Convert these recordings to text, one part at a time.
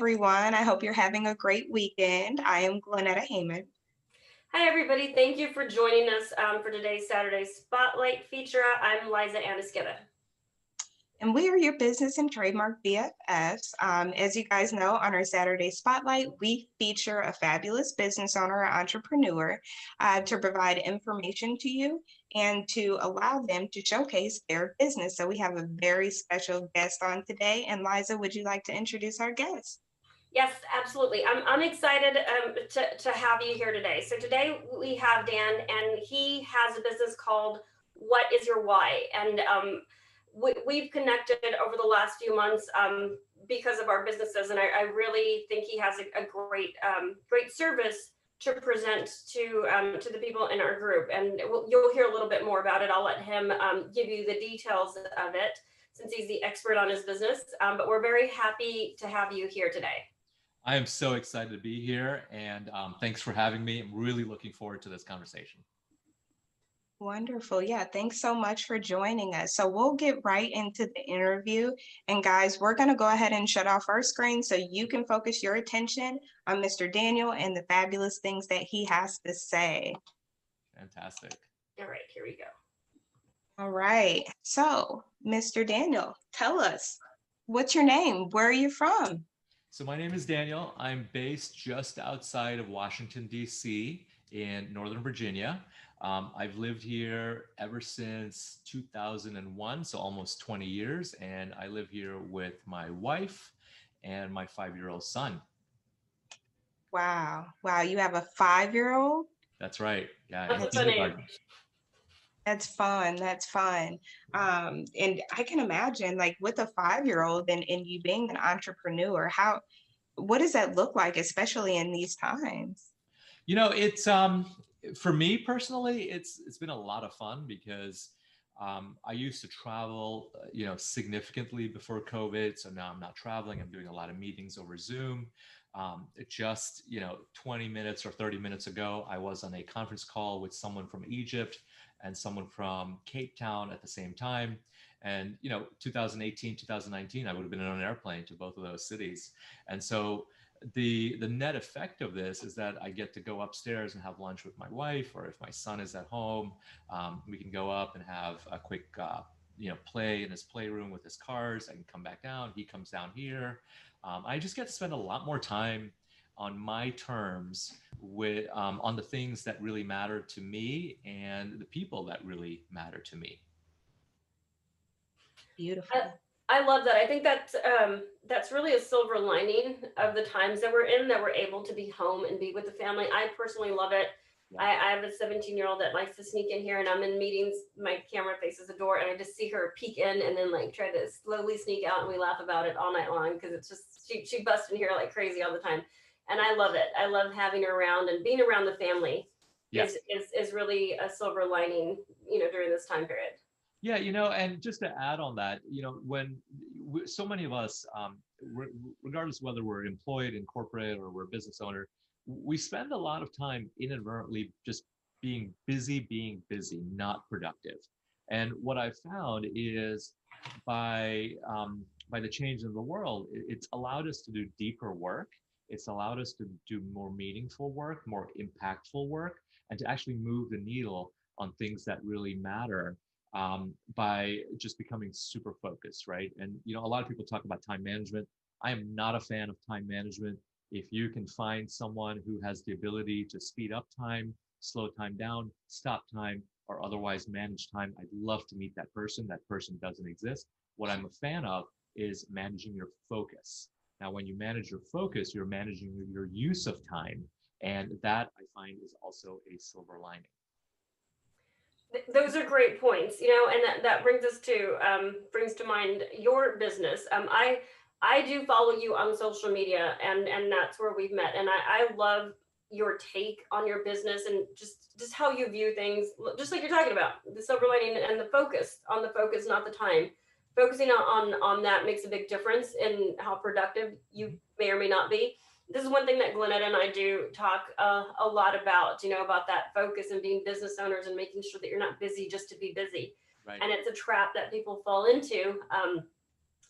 everyone. I hope you're having a great weekend. I am Glenetta Heyman. Hi, everybody. Thank you for joining us for today's Saturday Spotlight feature. I'm Liza Anasketa. And we are your business and trademark BFFs. As you guys know, on our Saturday Spotlight, we feature a fabulous business owner or entrepreneur to provide information to you and to allow them to showcase their business. So we have a very special guest on today. And Liza, would you like to introduce our guest? Yes, absolutely. I'm excited to have you here today. So today we have Dan, and he has a business called What Is Your Why? And we've connected over the last few months because of our businesses, and I really think he has a great service to present to the people in our group. And you'll hear a little bit more about it. I'll let him give you the details of it since he's the expert on his business. But we're very happy to have you here today. I am so excited to be here, and thanks for having me. I'm really looking forward to this conversation. Wonderful. Yeah, thanks so much for joining us. So we'll get right into the interview. And guys, we're going to go ahead and shut off our screen so you can focus your attention on Mr. Daniel and the fabulous things that he has to say. Fantastic. All right, here we go. All right. So, Mr. Daniel, tell us, what's your name? Where are you from? So my name is Daniel. I'm based just outside of Washington, D.C. in Northern Virginia. I've lived here ever since 2001, so almost 20 years, and I live here with my wife and my 5-year-old son. Wow. Wow. You have a 5-year-old? That's right. Yeah. That's a fun age. That's fun. That's fun. And I can imagine, like, with a 5-year-old and you being an entrepreneur, what does that look like, especially in these times? You know, it's for me personally, it's been a lot of fun because I used to travel, significantly before COVID. So now I'm not traveling. I'm doing a lot of meetings over Zoom. Just 20 minutes or 30 minutes ago, I was on a conference call with someone from Egypt and someone from Cape Town at the same time. And 2018, 2019, I would have been on an airplane to both of those cities. And so the net effect of this is that I get to go upstairs and have lunch with my wife, or if my son is at home, we can go up and have a quick play in his playroom with his cars. I can come back down. He comes down here. I just get to spend a lot more time on my terms with on the things that really matter to me and the people that really matter to me. Beautiful. I love that. I think that's really a silver lining of the times that we're in, that we're able to be home and be with the family. I personally love it. Yeah. I have a 17-year-old that likes to sneak in here, and I'm in meetings. My camera faces the door, and I just see her peek in and then like try to slowly sneak out, and we laugh about it all night long because it's just she busts in here like crazy all the time, and I love it. I love having her around, and being around the family. Yes. is really a silver lining, during this time period. Yeah, and just to add on that, when so many of us, regardless of whether we're employed in corporate or we're a business owner, we spend a lot of time inadvertently just being busy, not productive. And what I've found is by the change in the world, it's allowed us to do deeper work. It's allowed us to do more meaningful work, more impactful work, and to actually move the needle on things that really matter. By just becoming super focused, right? And a lot of people talk about time management. I am not a fan of time management. If you can find someone who has the ability to speed up time, slow time down, stop time, or otherwise manage time, I'd love to meet that person. That person doesn't exist. What I'm a fan of is managing your focus. Now, when you manage your focus, you're managing your use of time. And that I find is also a silver lining. Those are great points, and that brings us to brings to mind your business. I do follow you on social media, and that's where we've met. And I love your take on your business and just how you view things, just like you're talking about the silver lining and the focus on the focus, not the time. Focusing on that makes a big difference in how productive you may or may not be. This is one thing that Glenetta and I do talk a lot about, about that focus and being business owners and making sure that you're not busy just to be busy. Right. And it's a trap that people fall into.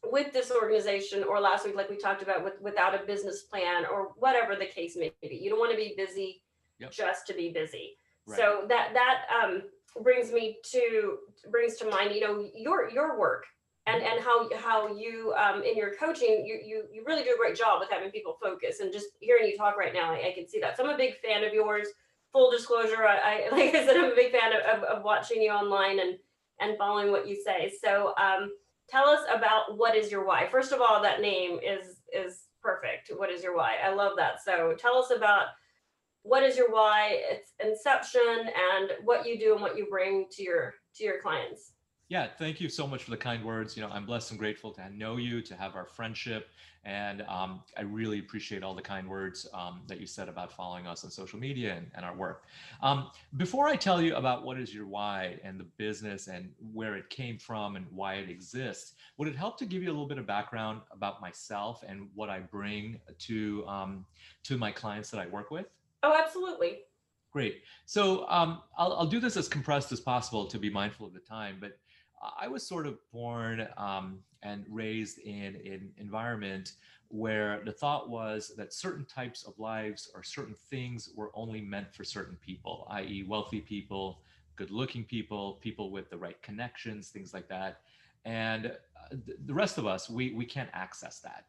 with this organization, or last week, like we talked about, without a business plan or whatever the case may be. You don't want to be busy just to be busy. Right. So that brings to mind, your work and how you in your coaching, you really do a great job with having people focus. And just hearing you talk right now, I can see that. So I'm a big fan of yours. Full disclosure, I like I said, I'm a big fan of watching you online and following what you say. So tell us about what is your why. First of all, that name is perfect. What is your why? I love that. So tell us about what is your why, its inception, and what you do and what you bring to your clients. Yeah, thank you so much for the kind words. I'm blessed and grateful to know you, to have our friendship, and I really appreciate all the kind words that you said about following us on social media and our work. Before I tell you about what is your why and the business and where it came from and why it exists, would it help to give you a little bit of background about myself and what I bring to my clients that I work with? Oh, absolutely. Great. So I'll do this as compressed as possible to be mindful of the time, but I was sort of born and raised in an environment where the thought was that certain types of lives or certain things were only meant for certain people, i.e. wealthy people, good-looking people, people with the right connections, things like that. And the rest of us, we can't access that.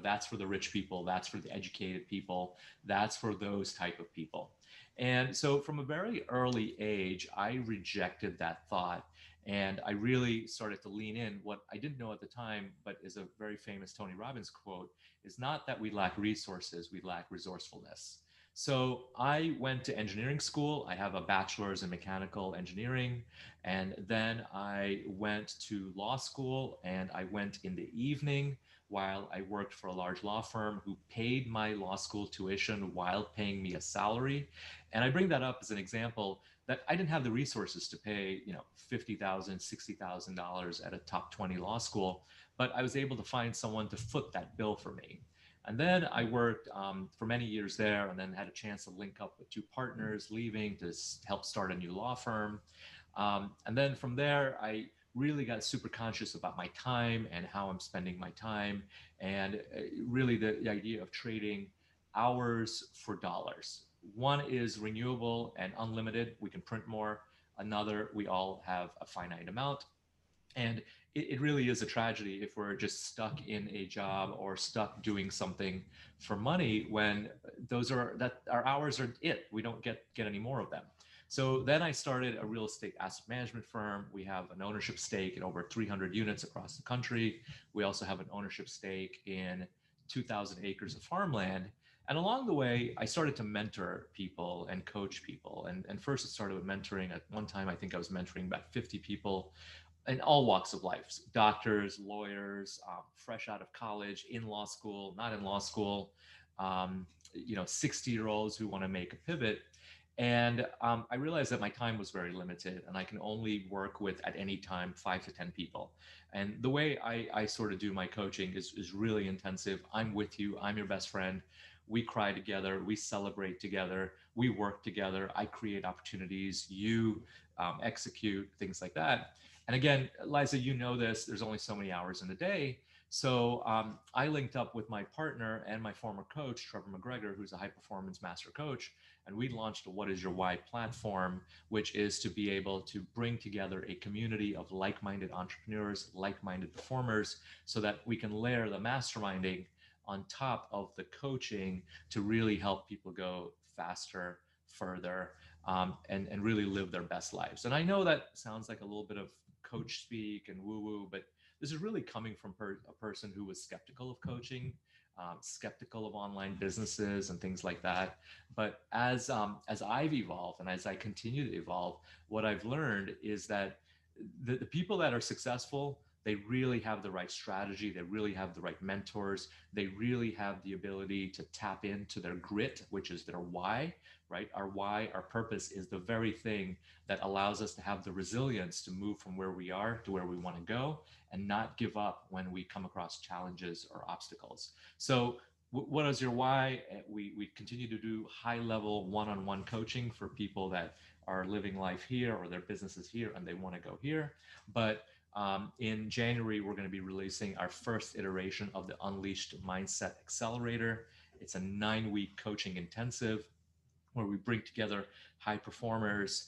That's for the rich people, that's for the educated people, that's for those type of people. And so from a very early age, I rejected that thought. And I really started to lean in. What I didn't know at the time, but is a very famous Tony Robbins quote, is not that we lack resources, we lack resourcefulness. So I went to engineering school. I have a bachelor's in mechanical engineering. And then I went to law school, and I went in the evening while I worked for a large law firm who paid my law school tuition while paying me a salary. And I bring that up as an example that I didn't have the resources to pay, $50,000, $60,000 at a top 20 law school, but I was able to find someone to foot that bill for me. And then I worked for many years there, and then had a chance to link up with two partners leaving to help start a new law firm. And then from there, I really got super conscious about my time and how I'm spending my time, and really the idea of trading hours for dollars. One is renewable and unlimited. We can print more. Another, we all have a finite amount. And it really is a tragedy if we're just stuck in a job or stuck doing something for money when our hours are it. We don't get any more of them. So then I started a real estate asset management firm. We have an ownership stake in over 300 units across the country. We also have an ownership stake in 2,000 acres of farmland. And along the way, I started to mentor people and coach people. And first it started with mentoring. At one time, I think I was mentoring about 50 people in all walks of life: doctors, lawyers, fresh out of college, in law school, not in law school, 60-year-olds who want to make a pivot. And I realized that my time was very limited, and I can only work with, at any time, 5 to 10 people. And the way I sort of do my coaching is really intensive. I'm with you. I'm your best friend. We cry together. We celebrate together. We work together. I create opportunities. You execute, things like that. And again, Liza, you know this, there's only so many hours in a day. So I linked up with my partner and my former coach, Trevor McGregor, who's a high performance master coach. And we launched a What is Your Why platform, which is to be able to bring together a community of like-minded entrepreneurs, like-minded performers, so that we can layer the masterminding on top of the coaching to really help people go faster, further, and really live their best lives. And I know that sounds like a little bit of coach speak and woo-woo, but this is really coming from a person who was skeptical of coaching, skeptical of online businesses and things like that. But as I've evolved and as I continue to evolve, what I've learned is that the people that are successful, they really have the right strategy, they really have the right mentors, they really have the ability to tap into their grit, which is their why, right? Our why, our purpose is the very thing that allows us to have the resilience to move from where we are to where we want to go and not give up when we come across challenges or obstacles. So what is your why? We continue to do high level one-on-one coaching for people that are living life here or their businesses here and they want to go here. But In January, we're going to be releasing our first iteration of the Unleashed Mindset Accelerator. It's a 9-week coaching intensive where we bring together high performers,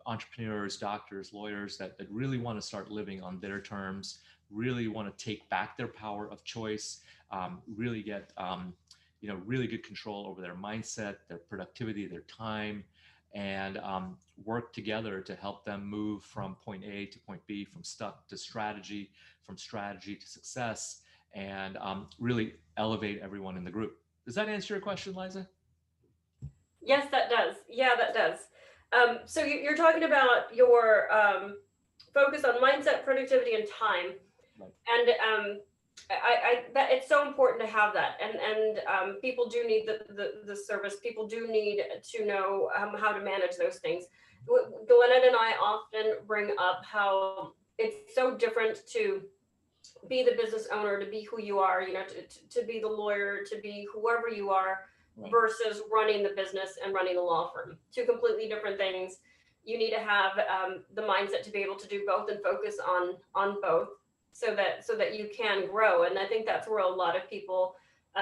entrepreneurs, doctors, lawyers that really want to start living on their terms, really want to take back their power of choice, really get really good control over their mindset, their productivity, their time, and work together to help them move from point A to point B, from stuck to strategy, from strategy to success, and really elevate everyone in the group. Does that answer your question, Liza? Yes, that does. Yeah, that does. So you're talking about your focus on mindset, productivity, and time, Right. and that it's so important to have that. And people do need the service. People do need to know how to manage those things. Glenette and I often bring up how it's so different to be the business owner, to be who you are, to be the lawyer, to be whoever you are, Right. versus running the business and running a law firm. Two completely different things. You need to have the mindset to be able to do both and focus on both, so that you can grow. And I think that's where a lot of people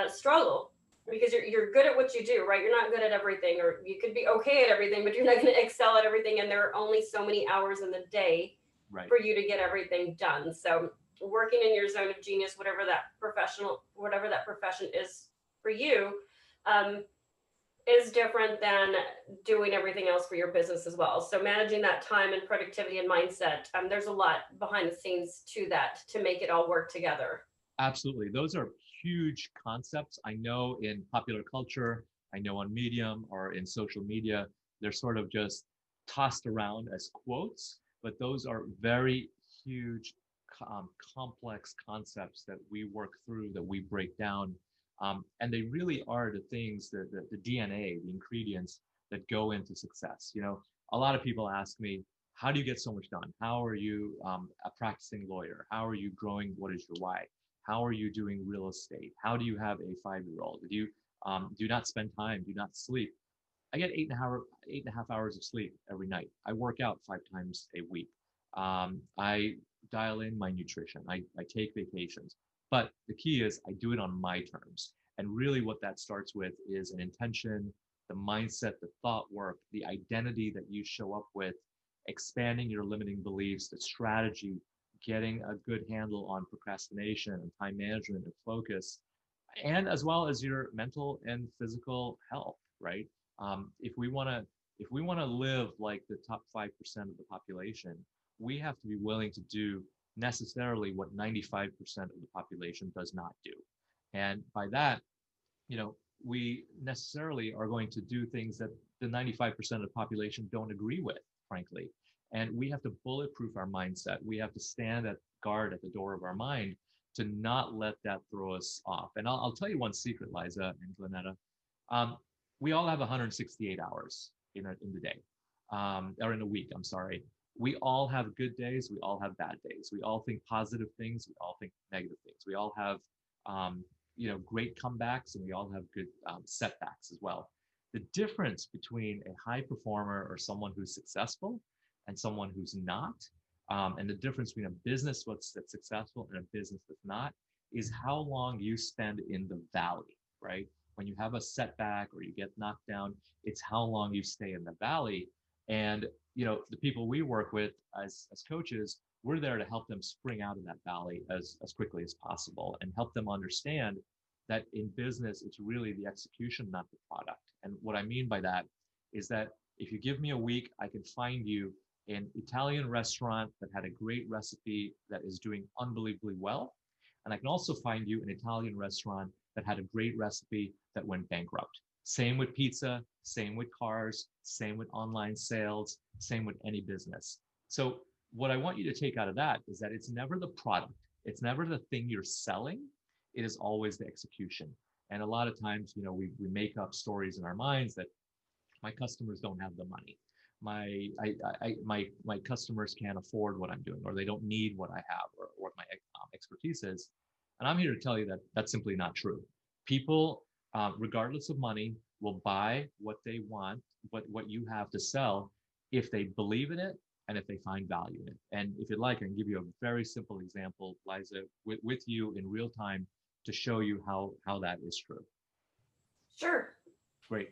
struggle, because you're good at what you do, right? You're not good at everything, or you could be okay at everything, but you're not going to excel at everything. And there are only so many hours in the day Right. for you to get everything done. So working in your zone of genius, whatever that profession is for you, is different than doing everything else for your business as well. So managing that time and productivity and mindset, there's a lot behind the scenes to that to make it all work together. Absolutely. Those are huge concepts. I know in popular culture, I know on Medium or in social media, they're sort of just tossed around as quotes, but those are very huge, complex concepts that we work through, that we break down. And they really are the things, the DNA, the ingredients that go into success. A lot of people ask me, how do you get so much done? How are you a practicing lawyer? How are you growing? What is your why? How are you doing real estate? How do you have a 5-year-old? Do you do not spend time? Do not sleep? I get 8.5 hours of sleep every night. I work out 5 times a week. I dial in my nutrition. I take vacations. But the key is I do it on my terms. And really what that starts with is an intention, the mindset, the thought work, the identity that you show up with, expanding your limiting beliefs, the strategy, getting a good handle on procrastination and time management and focus, and as well as your mental and physical health, right? If we want to live like the top 5% of the population, we have to be willing to do necessarily what 95% of the population does not do. And by that, we necessarily are going to do things that the 95% of the population don't agree with, frankly. And we have to bulletproof our mindset. We have to stand at guard at the door of our mind to not let that throw us off. And I'll tell you one secret, Liza and Glenetta. We all have 168 hours in the day, or in a week, I'm sorry. We all have good days. We all have bad days. We all think positive things. We all think negative things. We all have, great comebacks, and we all have good setbacks as well. The difference between a high performer or someone who's successful and someone who's not, and the difference between a business that's successful and a business that's not, is how long you spend in the valley, right? When you have a setback or you get knocked down, it's how long you stay in the valley. And the people we work with as coaches, we're there to help them spring out of that valley as quickly as possible, and help them understand that in business, it's really the execution, not the product. And what I mean by that is that if you give me a week, I can find you an Italian restaurant that had a great recipe that is doing unbelievably well. And I can also find you an Italian restaurant that had a great recipe that went bankrupt. Same with pizza, same with cars, same with online sales, same with any business. So what I want you to take out of that is that it's never the product. It's never the thing you're selling. It is always the execution. And a lot of times, we make up stories in our minds that my customers don't have the money. My customers can't afford what I'm doing, or they don't need what I have, or what my expertise is. And I'm here to tell you that that's simply not true. People, regardless of money, will buy what they want, what you have to sell, if they believe in it and if they find value in it. And if you'd like, I can give you a very simple example, Liza, with you in real time to show you how that is true. Sure. Great.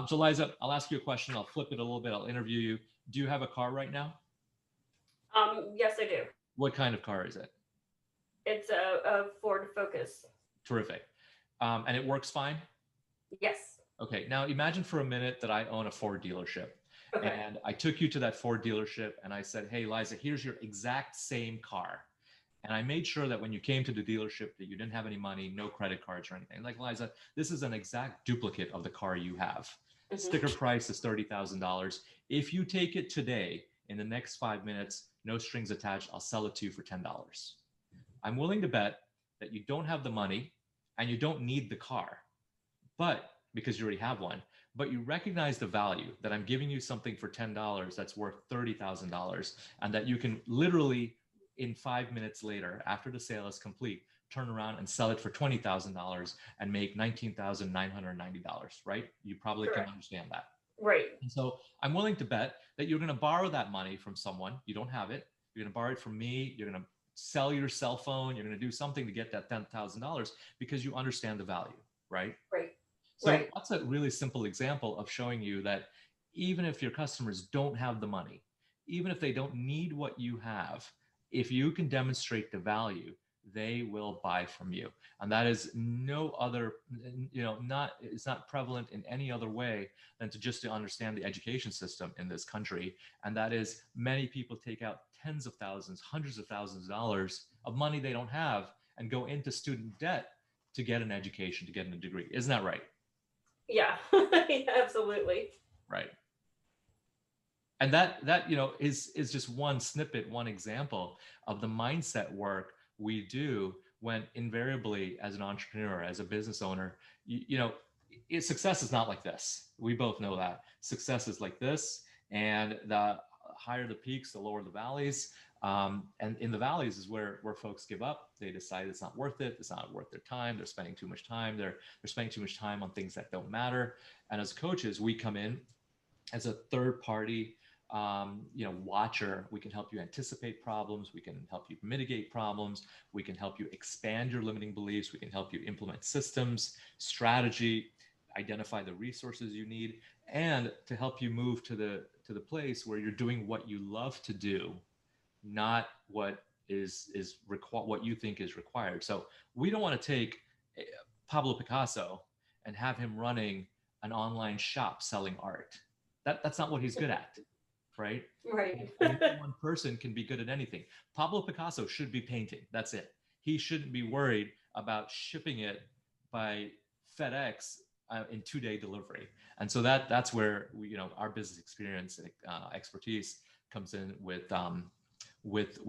So Liza, I'll ask you a question. I'll flip it a little bit. I'll interview you. Do you have a car right now? Yes, I do. What kind of car is it? It's a Ford Focus. Terrific. And it works fine? Yes. Okay. Now imagine for a minute that I own a Ford dealership. Okay. And I took you to that Ford dealership and I said, hey, Liza, here's your exact same car. And I made sure that when you came to the dealership that you didn't have any money, no credit cards or anything. Like, Liza, this is an exact duplicate of the car you have. Mm-hmm. Sticker price is $30,000. If you take it today, in the next 5 minutes, no strings attached, I'll sell it to you for $10. I'm willing to bet that you don't have the money and you don't need the car, but because you already have one, but you recognize the value that I'm giving you something for $10 that's worth $30,000, and that you can literally in 5 minutes later, after the sale is complete, turn around and sell it for $20,000 and make $19,990, right? You probably Correct. can understand that. Right. And so I'm willing to bet that you're going to borrow that money from someone. You don't have it. You're going to borrow it from me. You're going to sell your cell phone. You're going to do something to get that $10,000 because you understand the value, right? Right. So right. That's a really simple example of showing you that even if your customers don't have the money, even if they don't need what you have, if you can demonstrate the value, they will buy from you. And that is no other, it's not prevalent in any other way than to understand the education system in this country. And that is many people take out tens of thousands, hundreds of thousands of dollars of money they don't have and go into student debt to get an education, to get a degree. Isn't that right? Yeah, absolutely. Right. And that is just one snippet, one example of the mindset work we do when invariably as an entrepreneur, as a business owner, success is not like this. We both know that. Success is like this, and the higher the peaks, the lower the valleys. And in the valleys is where folks give up. They decide it's not worth it. It's not worth their time. They're spending too much time. They're spending too much time on things that don't matter. And as coaches, we come in as a third party, watcher. We can help you anticipate problems. We can help you mitigate problems. We can help you expand your limiting beliefs. We can help you implement systems, strategy, identify the resources you need, and to help you move to the place where you're doing what you love to do, not what what you think is required. So we don't want to take Pablo Picasso and have him running an online shop selling art. That's not what he's good at, right? Right. One person can be good at anything. Pablo Picasso should be painting. That's it. He shouldn't be worried about shipping it by FedEx in 2-day delivery. And so that's where our business experience and expertise comes in with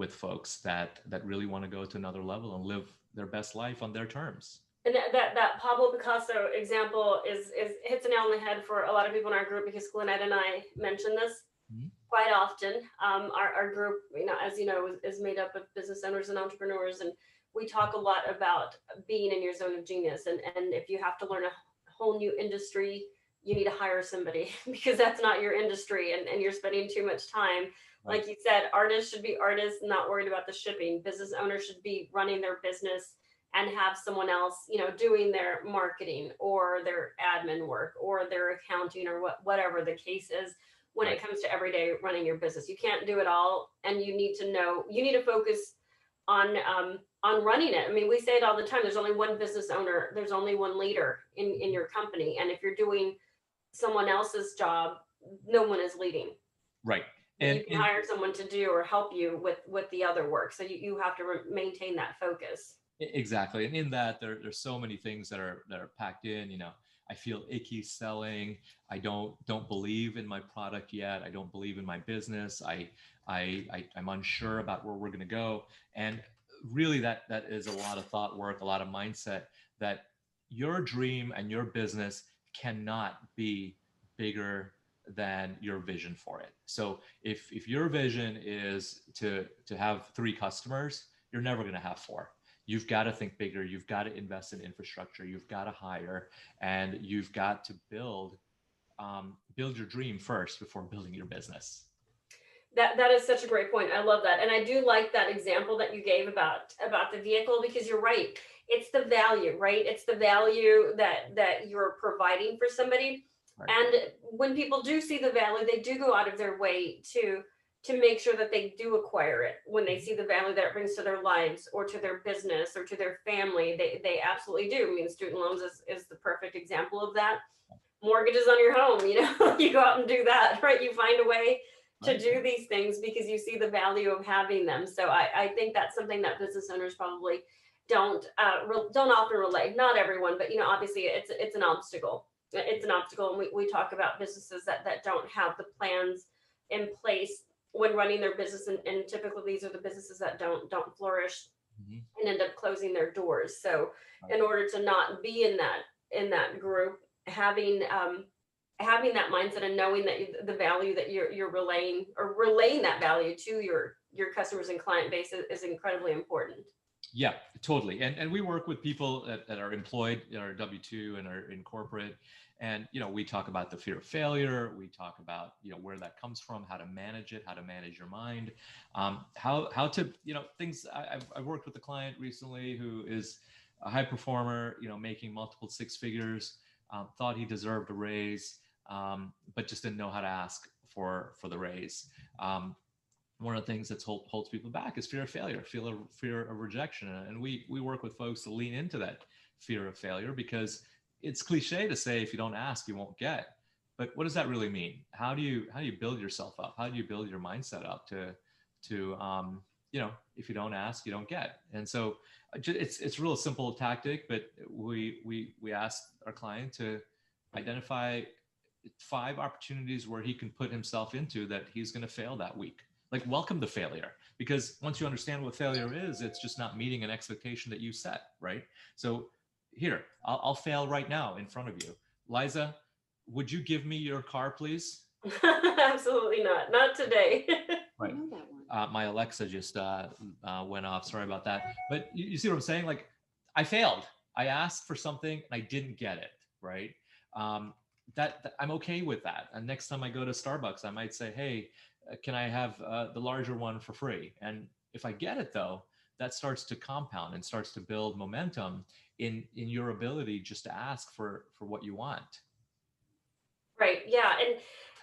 folks that really want to go to another level and live their best life on their terms. And that Pablo Picasso example is hits a nail on the head for a lot of people in our group, because Glenette and I mention this quite often. Our group, as you know, is made up of business owners and entrepreneurs, and we talk a lot about being in your zone of genius. And if you have to learn a whole new industry, you need to hire somebody because that's not your industry, and you're spending too much time. Right. Like you said, artists should be artists, not worried about the shipping. Business owners should be running their business and have someone else, doing their marketing or their admin work or their accounting or whatever the case is when Right. it comes to everyday running your business. You can't do it all, and you need to focus on running it. I mean, we say it all the time. There's only one business owner. There's only one leader in your company. And if you're doing someone else's job, no one is leading. Right. And you can hire someone to do or help you with the other work. So you have to maintain that focus. Exactly. And in that, there's so many things that are packed in. I feel icky selling. I don't believe in my product yet. I don't believe in my business. I'm unsure about where we're going to go. And really that is a lot of thought work, a lot of mindset, that your dream and your business cannot be bigger than your vision for it. So if your vision is to have 3 customers, you're never going to have 4. You've got to think bigger. You've got to invest in infrastructure. You've got to hire, and you've got to build your dream first before building your business. That is such a great point. I love that. And I do like that example that you gave about the vehicle, because you're right. It's the value, right? It's the value that you're providing for somebody. Right. And when people do see the value, they do go out of their way to make sure that they do acquire it. When they see the value that it brings to their lives or to their business or to their family, they absolutely do. I mean, student loans is the perfect example of that. Mortgages on your home, you go out and do that, right? You find a way to do these things because you see the value of having them. So I think that's something that business owners probably don't often relate. Not everyone, but obviously it's an obstacle. It's an obstacle, and we talk about businesses that don't have the plans in place when running their business, and typically these are the businesses that don't flourish and end up closing their doors. So in order to not be in that group, having that mindset and knowing that the value that you're relaying that value to your customers and client base is incredibly important. Yeah, totally. And we work with people that are employed, are W-2 and are in corporate. And, we talk about the fear of failure. We talk about, where that comes from, how to manage it, how to manage your mind, how to, things. I've worked with a client recently who is a high performer, making multiple six figures, thought he deserved a raise, but just didn't know how to ask for the raise. One of the things that holds people back is fear of failure, fear of rejection. And we work with folks to lean into that fear of failure, because it's cliche to say, if you don't ask, you won't get. But what does that really mean? How do you build yourself up? How do you build your mindset up to if you don't ask, you don't get? And so it's a real simple tactic, but we ask our client to identify 5 opportunities where he can put himself into that he's going to fail that week. Like, welcome the failure, because once you understand what failure is, it's just not meeting an expectation that you set, right? So here, I'll fail right now in front of you. Liza, would you give me your car, please? Absolutely not today. Right. My Alexa just went off. Sorry about that. But you see what I'm saying? Like, I failed. I asked for something and I didn't get it, right? That I'm okay with that. And next time I go to Starbucks, I might say, hey, can I have the larger one for free? And if I get it, though, that starts to compound and starts to build momentum in your ability just to ask for what you want. Right. Yeah.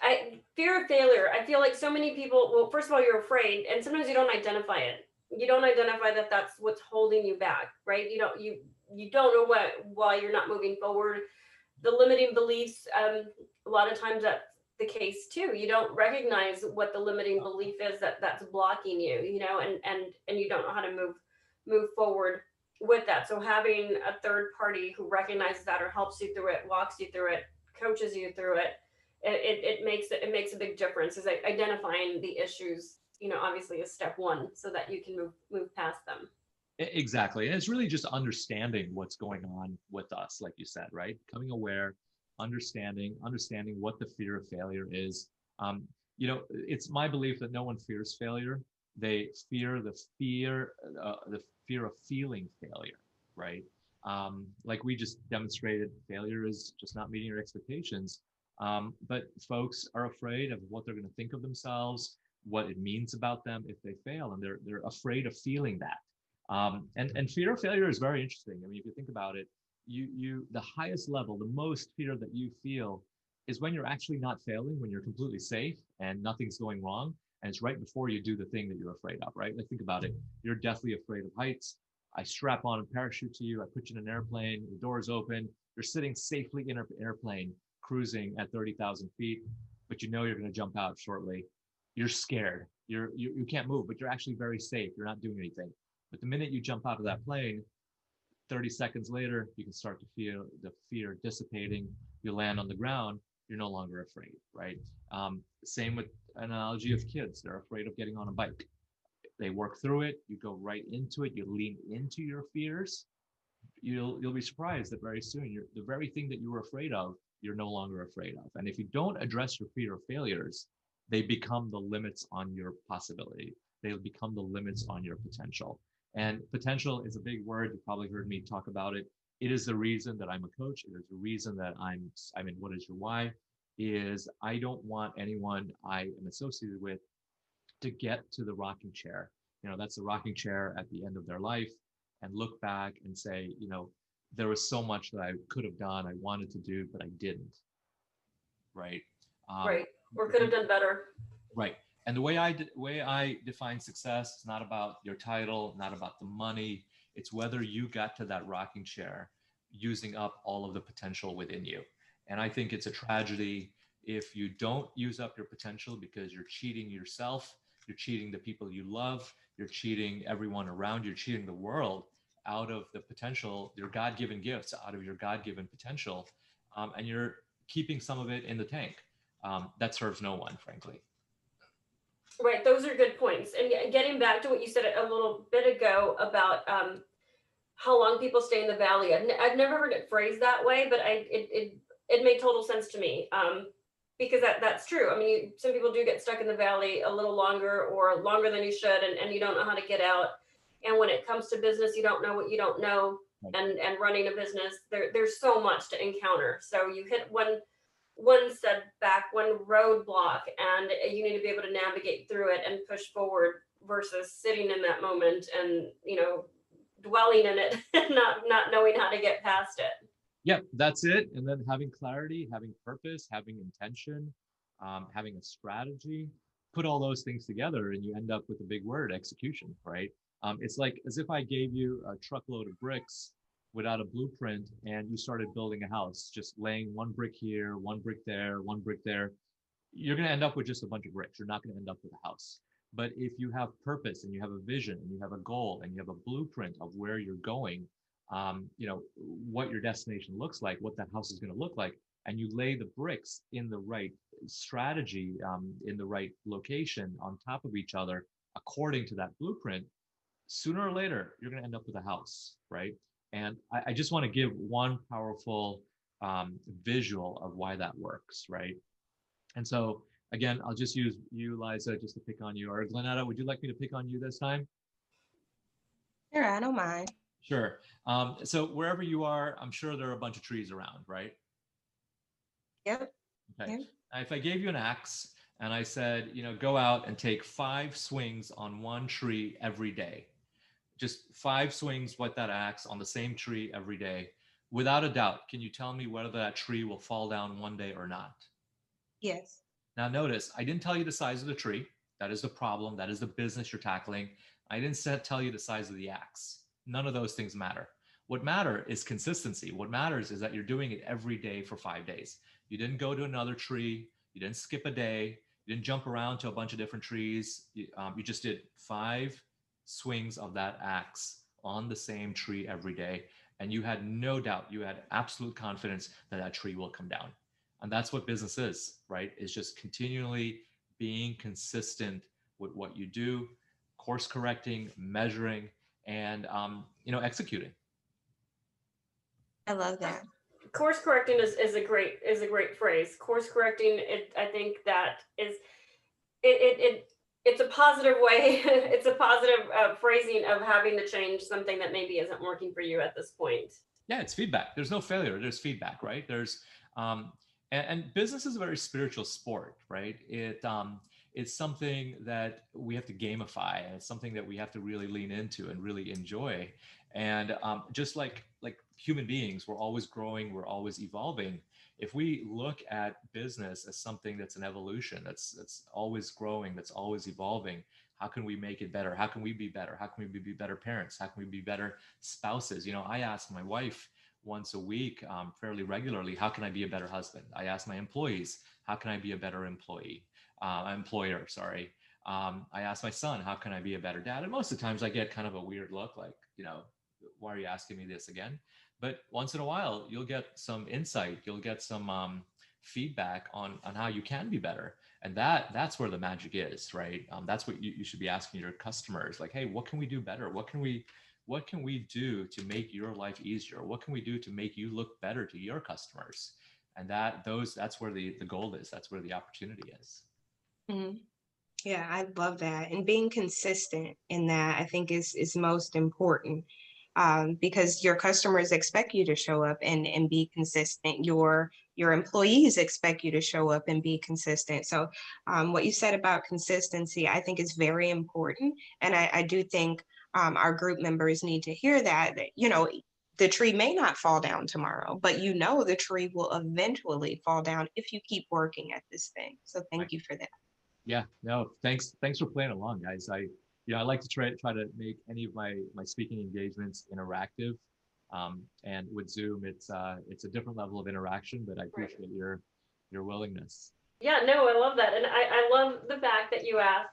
And fear of failure, I feel like so many people, well, first of all, you're afraid, and sometimes you don't identify it. You don't identify that that's what's holding you back, right? You don't know why you're not moving forward. The limiting beliefs, a lot of times that's the case too. You don't recognize what the limiting belief is that's blocking you, and you don't know how to move forward with that. So having a third party who recognizes that or helps you through it, walks you through it, coaches you through it, it makes a big difference. Is like identifying the issues, obviously is step one, so that you can move past them. Exactly. And it's really just understanding what's going on with us, like you said, right? Becoming aware, understanding what the fear of failure is. It's my belief that no one fears failure. They fear the fear of feeling failure, right? Like we just demonstrated, failure is just not meeting your expectations. But folks are afraid of what they're going to think of themselves, what it means about them if they fail, and they're afraid of feeling that. And fear of failure is very interesting. I mean, if you think about it, the highest level, the most fear that you feel is when you're actually not failing, when you're completely safe and nothing's going wrong, and it's right before you do the thing that you're afraid of, right? Like, think about it. You're deathly afraid of heights. I strap on a parachute to you. I put you in an airplane. The door's open. You're sitting safely in an airplane, cruising at 30,000 feet, but you know you're going to jump out shortly. You're scared. You can't move, but you're actually very safe. You're not doing anything. But the minute you jump out of that plane, 30 seconds later, you can start to feel the fear dissipating. You land on the ground, you're no longer afraid, right? Same with an analogy of kids. They're afraid of getting on a bike. They work through it. You go right into it. You lean into your fears. You'll be surprised that very soon, the very thing that you were afraid of, you're no longer afraid of. And if you don't address your fear of failures, they become the limits on your possibility. They become the limits on your potential. And potential is a big word. You probably heard me talk about it. It is the reason that I'm a coach. It is the reason that I'm in What Is Your Why? Is I don't want anyone I am associated with to get to the rocking chair. That's the rocking chair at the end of their life, and look back and say, there was so much that I could have done, I wanted to do, but I didn't. Right. Right. Or could have done better. Right. And the way I define success is not about your title, not about the money. It's whether you got to that rocking chair using up all of the potential within you. And I think it's a tragedy if you don't use up your potential because you're cheating yourself, you're cheating the people you love, you're cheating everyone around you, you're cheating the world out of the potential, your God-given gifts, out of your God-given potential, and you're keeping some of it in the tank. That serves no one, frankly. Right, those are good points. And getting back to what you said a little bit ago about how long people stay in the valley, I've never heard it phrased that way, but it made total sense to me, because that's true. I mean, some people do get stuck in the valley a little longer or longer than you should, and you don't know how to get out. And when it comes to business, you don't know what you don't know, and running a business, there's so much to encounter. So you hit one setback, one roadblock, and you need to be able to navigate through it and push forward versus sitting in that moment and, dwelling in it and not knowing how to get past it. Yeah, that's it. And then having clarity, having purpose, having intention, having a strategy, put all those things together and you end up with a big word, execution, right? It's like as if I gave you a truckload of bricks without a blueprint and you started building a house, just laying one brick here, one brick there, one brick there. You're going to end up with just a bunch of bricks. You're not going to end up with a house. But if you have purpose and you have a vision and you have a goal and you have a blueprint of where you're going, what your destination looks like, what that house is going to look like, and you lay the bricks in the right strategy, in the right location on top of each other, according to that blueprint, sooner or later, you're going to end up with a house, right? And I just want to give one powerful visual of why that works, right? And so, again, I'll just use you, Liza, just to pick on you. Or Glenetta, would you like me to pick on you this time? Sure, I don't mind. Sure. So wherever you are, I'm sure there are a bunch of trees around, right? Yep. Okay. Yep. If I gave you an axe and I said, go out and take 5 swings on one tree every day, just 5 swings with that axe on the same tree every day, without a doubt, can you tell me whether that tree will fall down one day or not? Yes. Now notice, I didn't tell you the size of the tree. That is the problem. That is the business you're tackling. I didn't tell you the size of the axe. None of those things matter. What matters is consistency. What matters is that you're doing it every day for 5 days. You didn't go to another tree. You didn't skip a day. You didn't jump around to a bunch of different trees. You just did 5 swings of that axe on the same tree every day. And you had no doubt, you had absolute confidence that that tree will come down. And that's what business is, right? It's just continually being consistent with what you do, course correcting, measuring, and executing. I love that. Course correcting is a great phrase. Course correcting, I think that is it's a positive way. It's a positive phrasing of having to change something that maybe isn't working for you at this point. Yeah, it's feedback. There's no failure. There's feedback, right? And business is a very spiritual sport, right? It's something that we have to gamify, and it's something that we have to really lean into and really enjoy. And just like human beings, we're always growing, we're always evolving. If we look at business as something that's an evolution, that's always growing, that's always evolving, how can we make it better? How can we be better? How can we be better parents? How can we be better spouses? I ask my wife once a week, fairly regularly, how can I be a better husband? I ask my employees, how can I be a better employer, sorry. I ask my son, how can I be a better dad? And most of the times I get kind of a weird look like, why are you asking me this again? But once in a while, you'll get some insight, you'll get some feedback on how you can be better. And that's where the magic is, right? That's what you should be asking your customers, like, hey, what can we do better? What can we do to make your life easier? What can we do to make you look better to your customers? And that's where the gold is. That's where the opportunity is. Mm-hmm. Yeah, I love that. And being consistent in that, I think is most important, because your customers expect you to show up and be consistent. Your your employees expect you to show up and be consistent. So what you said about consistency, I think is very important. And I do think our group members need to hear that, you know, the tree may not fall down tomorrow, but you know the tree will eventually fall down if you keep working at this thing. So Right. thank you for that. Yeah, no, thanks for playing along, guys. I like to try to make any of my speaking engagements interactive. And with Zoom, it's a different level of interaction, but I Right. appreciate your willingness. Yeah, no, I love that. And I love the fact that you ask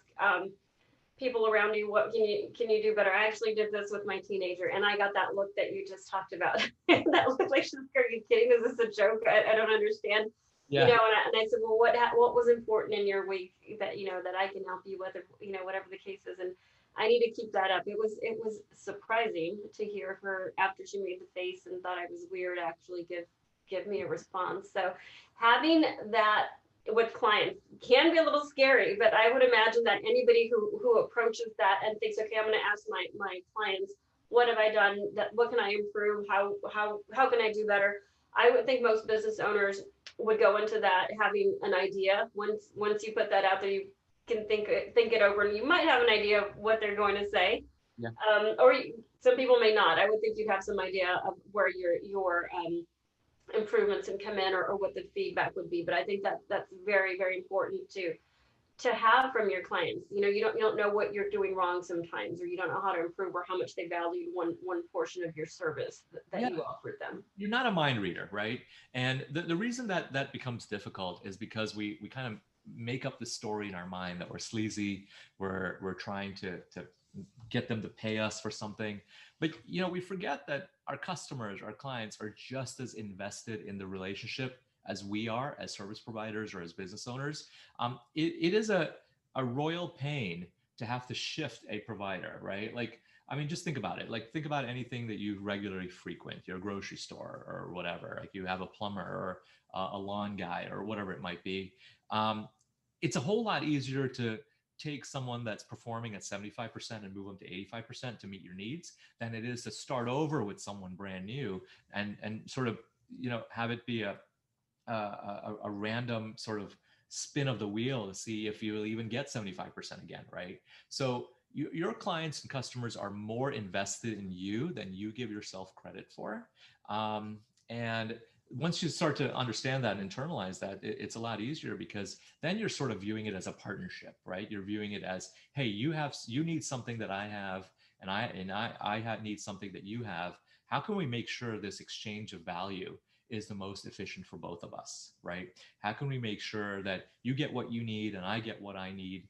people around you, what can you do better? I actually did this with my teenager and I got that look that you just talked about. That looked like, are you kidding? Is this a joke? I don't understand. Yeah. You know, and I said, well, what was important in your week that, you know, that I can help you with, or, you know, whatever the case is. And I need to keep that up. It was surprising to hear her after she made the face and thought I was weird, actually give me a response. So having that with clients can be a little scary, but I would imagine that anybody who approaches that and thinks, okay, I'm going to ask my clients, what have I done? That what can I improve? How can I do better? I would think most business owners would go into that having an idea. Once you put that out there, you can think it over, and you might have an idea of what they're going to say. Yeah. Some people may not. I would think you'd have some idea of where your improvements and come in, or what the feedback would be. But I think that's very, very important to have from your clients. You know, you don't know what you're doing wrong sometimes, or you don't know how to improve, or how much they value one portion of your service that Yeah. you offered them. You're not a mind reader, right? And the reason that becomes difficult is because we kind of make up the story in our mind that we're sleazy, we're trying to get them to pay us for something. But you know, we forget that our customers, our clients are just as invested in the relationship as we are as service providers or as business owners. It is a royal pain to have to shift a provider, right? Like, I mean, just think about it. Like, think about anything that you regularly frequent, your grocery store or whatever. Like, you have a plumber or a lawn guy or whatever it might be. It's a whole lot easier to take someone that's performing at 75% and move them to 85% to meet your needs than it is to start over with someone brand new and sort of, you know, have it be a random sort of spin of the wheel to see if you'll even get 75% again, right? So your clients and customers are more invested in you than you give yourself credit for. And once you start to understand that and internalize that, it's a lot easier, because then you're sort of viewing it as a partnership, right? You're viewing it as, hey, you need something that I have, and I need something that you have. How can we make sure this exchange of value is the most efficient for both of us, right? How can we make sure that you get what you need and I get what I need,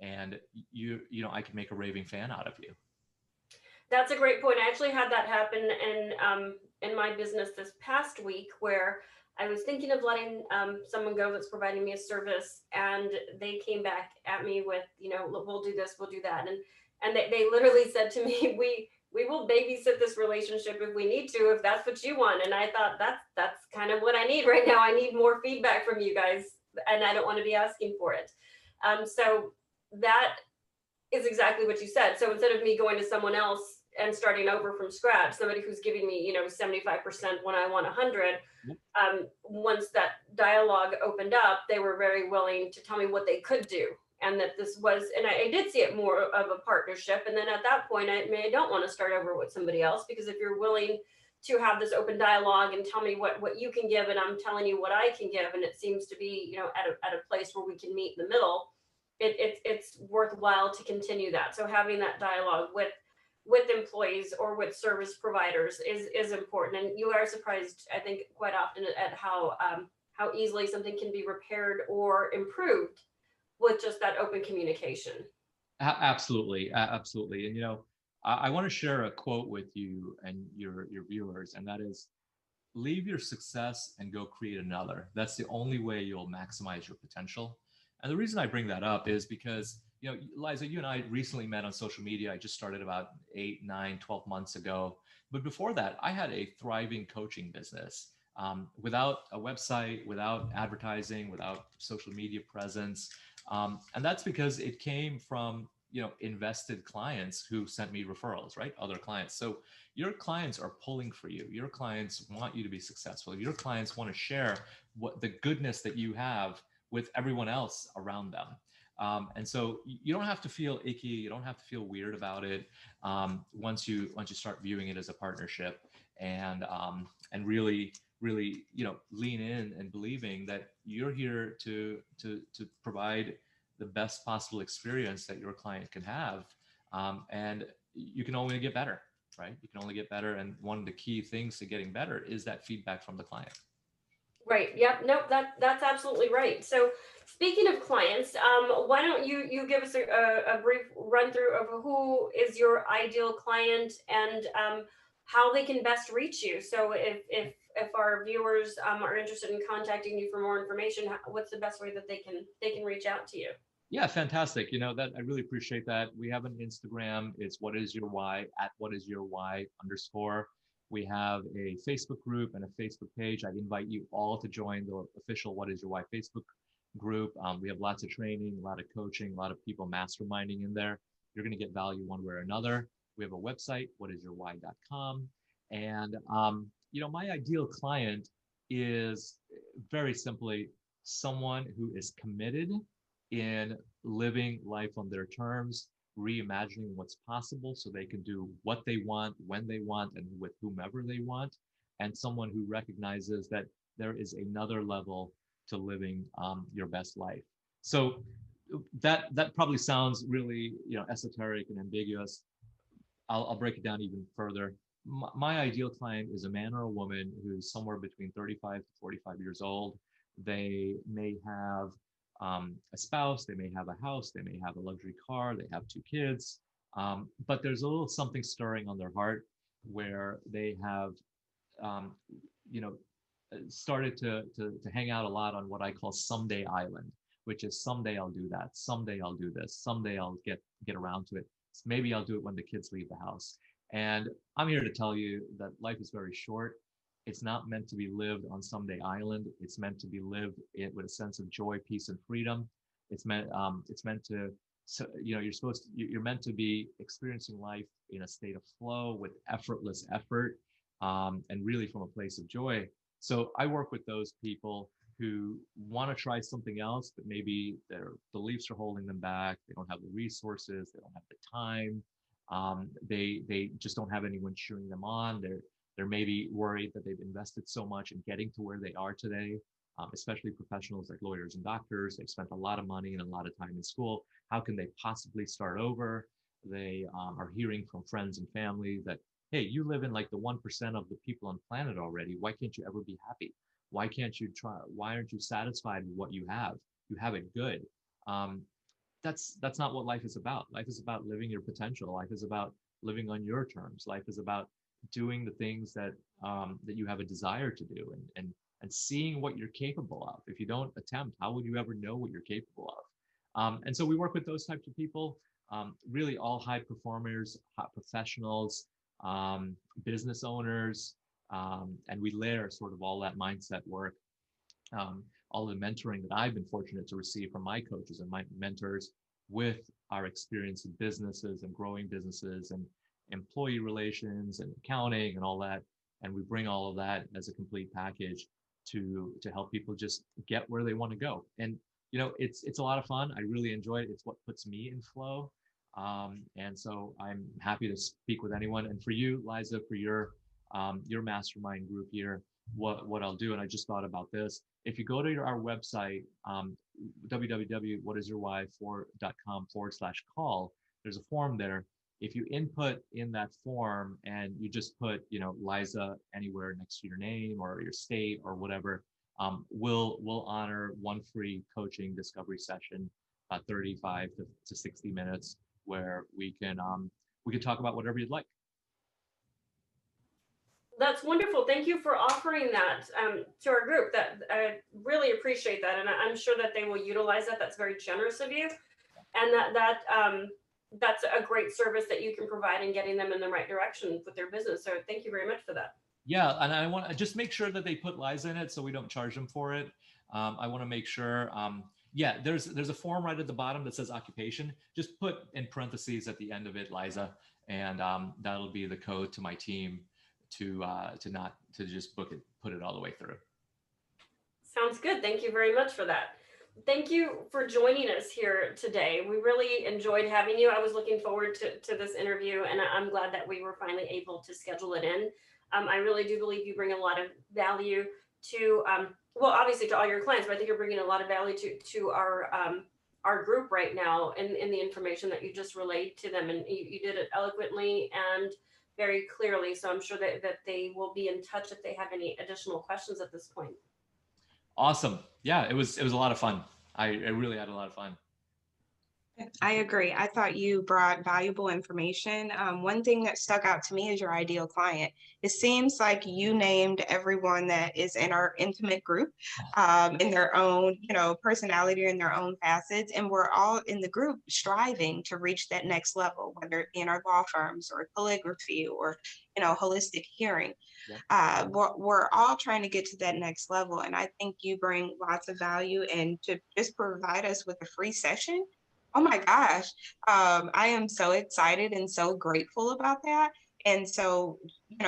and you know, I can make a raving fan out of you. That's a great point. I actually had that happen in my business this past week, where I was thinking of letting someone go that's providing me a service, and they came back at me with, you know, we'll do this, we'll do that, and they literally said to me, we will babysit this relationship if we need to, if that's what you want. And I thought that's kind of what I need right now. I need more feedback from you guys, and I don't want to be asking for it. So that is exactly what you said. So instead of me going to someone else and starting over from scratch, somebody who's giving me, you know, 75% when I want 100, once that dialogue opened up, they were very willing to tell me what they could do. And that this was, and I did see it more of a partnership. And then at that point, I don't want to start over with somebody else, because if you're willing to have this open dialogue and tell me what you can give, and I'm telling you what I can give, and it seems to be, you know, at a place where we can meet in the middle, it's worthwhile to continue that. So having that dialogue with employees or with service providers is important. And you are surprised, I think, quite often at how easily something can be repaired or improved with just that open communication. Absolutely. Absolutely. And, you know, I want to share a quote with you and your viewers, and that is, leave your success and go create another. That's the only way you'll maximize your potential. And the reason I bring that up is because, you know, Liza, you and I recently met on social media. I just started about 8, 9, 12 months ago. But before that, I had a thriving coaching business, without a website, without advertising, without social media presence. And that's because it came from, invested clients who sent me referrals, right? Other clients. So your clients are pulling for you. Your clients want you to be successful. Your clients want to share what the goodness that you have with everyone else around them. And so you don't have to feel icky. You don't have to feel weird about it. Once you start viewing it as a partnership, and really lean in and believing that you're here to provide the best possible experience that your client can have, and you can only get better, right? You can only get better, and one of the key things to getting better is that feedback from the client. Right. Yep. No, that's absolutely right. So speaking of clients, why don't you give us a brief run through of who is your ideal client, and how they can best reach you. So if our viewers are interested in contacting you for more information, what's the best way that they can reach out to you? Yeah, fantastic. That I really appreciate that. We have an Instagram. It's what is your why, at what is your why _. We have a Facebook group and a Facebook page. I invite you all to join the official What Is Your Why Facebook group. We have lots of training, a lot of coaching, a lot of people masterminding in there. You're going to get value one way or another. We have a website, whatisyourwhy.com. And, my ideal client is very simply someone who is committed in living life on their terms, reimagining what's possible so they can do what they want, when they want, and with whomever they want, and someone who recognizes that there is another level to living your best life. So that probably sounds really esoteric and ambiguous. I'll break it down even further. My ideal client is a man or a woman who's somewhere between 35 to 45 years old. They may have a spouse, they may have a house, they may have a luxury car, they have 2 kids, but there's a little something stirring on their heart where they have, started to hang out a lot on what I call someday island, which is someday I'll do that, someday I'll do this, someday I'll get around to it. Maybe I'll do it when the kids leave the house. And I'm here to tell you that life is very short. It's not meant to be lived on someday island. It's meant to be lived with a sense of joy, peace, and freedom. It's meant to, so, you're meant to be experiencing life in a state of flow with effortless effort, and really from a place of joy. So I work with those people who want to try something else, but maybe their beliefs are holding them back. They don't have the resources. They don't have the time. They just don't have anyone cheering them on. They're maybe worried that they've invested so much in getting to where they are today, especially professionals like lawyers and doctors. They've spent a lot of money and a lot of time in school. How can they possibly start over? They are hearing from friends and family that, hey, you live in like the 1% of the people on planet already. Why can't you ever be happy? Why can't you try? Why aren't you satisfied with what you have? You have it good. That's not what life is about. Life is about living your potential. Life is about living on your terms. Life is about doing the things that you have a desire to do, and seeing what you're capable of. If you don't attempt, how would you ever know what you're capable of? And so we work with those types of people, really all high performers, hot professionals, business owners, and we layer sort of all that mindset work, all the mentoring that I've been fortunate to receive from my coaches and my mentors, with our experience in businesses and growing businesses and employee relations and accounting and all that. And we bring all of that as a complete package to help people just get where they want to go. And it's a lot of fun. I really enjoy it. It's what puts me in flow. And so I'm happy to speak with anyone. And for you, Liza, for your mastermind group here, what I'll do, and I just thought about this, if you go to our website, www.whatisyourwhy.com/call, there's a form there. If you input in that form and you just put, Liza anywhere next to your name or your state or whatever, we'll honor one free coaching discovery session, 35 to 60 minutes, where we can talk about whatever you'd like. That's wonderful. Thank you for offering that to our group. That I really appreciate that, and I'm sure that they will utilize that. That's very generous of you, and that's a great service that you can provide in getting them in the right direction with their business. So thank you very much for that. Yeah, and I want to just make sure that they put Liza in it, so we don't charge them for it. I want to make sure, Yeah, there's a form right at the bottom that says occupation. Just put in parentheses at the end of it, Liza, and that'll be the code to my team to just put it all the way through. Sounds good. Thank you very much for that. Thank you for joining us here today. We really enjoyed having you. I was looking forward to this interview, and I'm glad that we were finally able to schedule it in. I really do believe you bring a lot of value to, well, obviously to all your clients, but I think you're bringing a lot of value to our group right now in the information that you just relayed to them. And you did it eloquently and very clearly. So I'm sure that they will be in touch if they have any additional questions at this point. Awesome. Yeah, it was a lot of fun. I really had a lot of fun. I agree. I thought you brought valuable information. One thing that stuck out to me is your ideal client. It seems like you named everyone that is in our intimate group in their own, personality in their own facets. And we're all in the group striving to reach that next level, whether it be in our law firms or calligraphy or, holistic hearing. Yeah. We're all trying to get to that next level. And I think you bring lots of value, and to just provide us with a free session. Oh my gosh. I am so excited and so grateful about that. And so,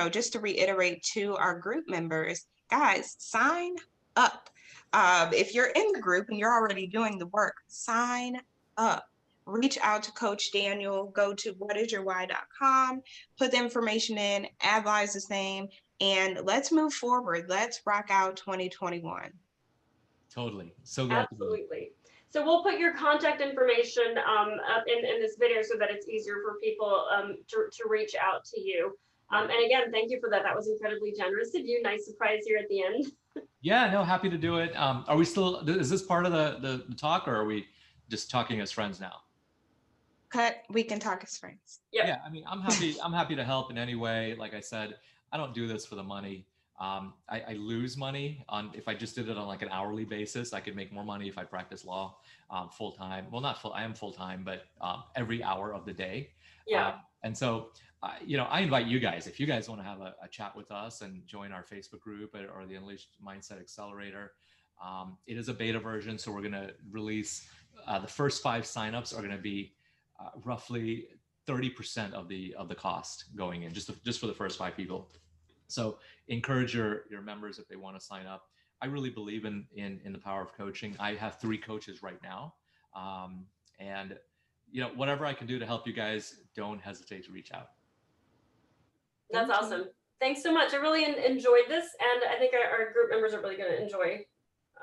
just to reiterate to our group members, guys, sign up. If you're in the group and you're already doing the work, sign up. Reach out to Coach Daniel, go to whatisyourwhy.com, put the information in, add Liza's name, and let's move forward. Let's rock out 2021. Totally. So glad. Absolutely. So we'll put your contact information up in this video so that it's easier for people to reach out to you. And again, thank you for that. That was incredibly generous of you. Nice surprise here at the end. Yeah, no, happy to do it. Are we still, is this part of the talk, or are we just talking as friends now? Cut, we can talk as friends. Yep. Yeah, I mean, I'm happy to help in any way. Like I said, I don't do this for the money. I lose money if I just did it on like an hourly basis. I could make more money if I practice law full time. Well, not full, I am full time, but every hour of the day. Yeah. And so, I invite you guys, if you guys want to have a chat with us and join our Facebook group or the Unleashed Mindset Accelerator. It is a beta version, so we're going to release the first 5 signups are going to be roughly 30% of the cost going in, just for the first 5 people. So encourage your members if they want to sign up. I really believe in the power of coaching. I have 3 coaches right now. And whatever I can do to help you guys, don't hesitate to reach out. That's awesome. Thanks so much. I really enjoyed this. And I think our group members are really going to enjoy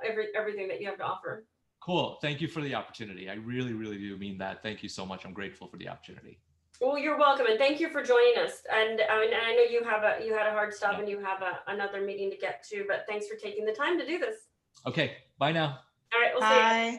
everything that you have to offer. Cool. Thank you for the opportunity. I really, really do mean that. Thank you so much. I'm grateful for the opportunity. Well, you're welcome, and thank you for joining us. And I know you had a hard stop, and you have another meeting to get to, but thanks for taking the time to do this. Okay, bye now. All right, we'll see you. Bye.